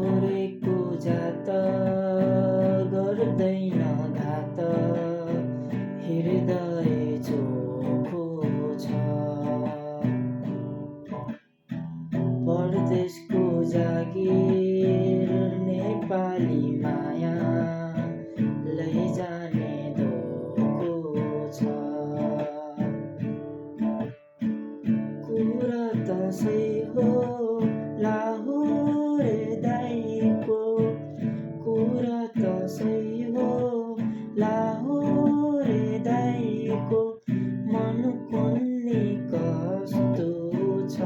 लाउरेको जात गर्दैन घात, हृदय चोखो छ। परदेशको जागिर नेपाली माया, लैजाने धोको छ। कुरा त सही हो लाहुरे दाइको, कुरा त सही हो लाहुरे दाइको, मन कुन्नी कस्तो छ।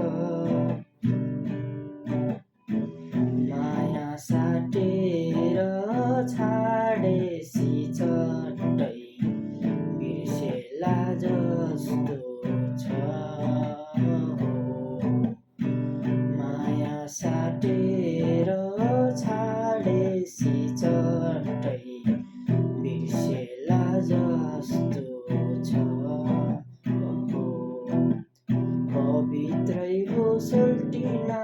माया साटेर छाडेसी चट्टै बिर्सेला जस्तो छ। माया साटेर छाडेसी चट्टै बिर्सेला जस्तो छ। पवित्रै हो सोल्टिना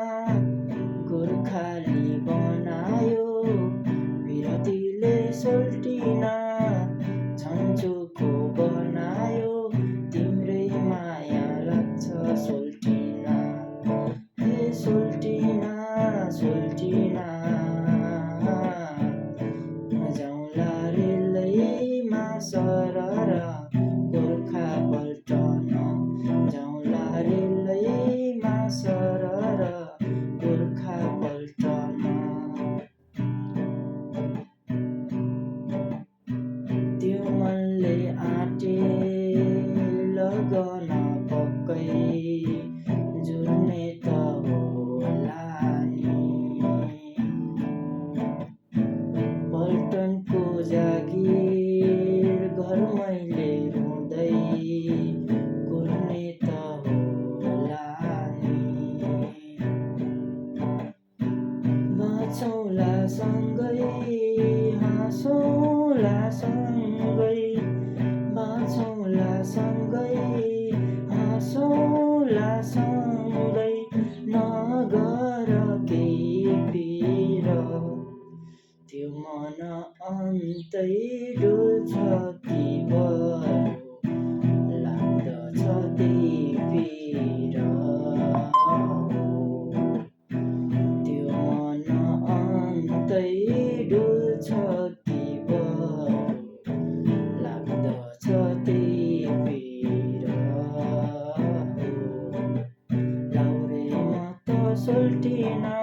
गोर्खाली बनायो, विरतिले सोल्टिना झन्चोको बनायो। तिम्रै माया लाग्छ सोल्टिना, हे सोल्टिना सोल्टिना। जाउँला रेलैमा सरर गोर्खा पल्टन, जाउँला रेलैमा सरर गोर्खा पल्टन। त्यो मनले आँटे लगन पक्कै, जुर्ने त होला नि। पल्टनको जागिर घर मैले रुँदै, कुर्ने त होला नि। बाँचौँला सँगै हाँसौँला सँगै, बाँचौँला सँगै हाँसौँला सँगै, नगर केही पिर। त्यो मन अन्तै डुल्छ कि बरु लाग्दछ त्यही पिर। त्यो मन अन्तै डुल्छ कि बरु लाग्दछ त्यही पिर। लाउरे म त सोल्टिना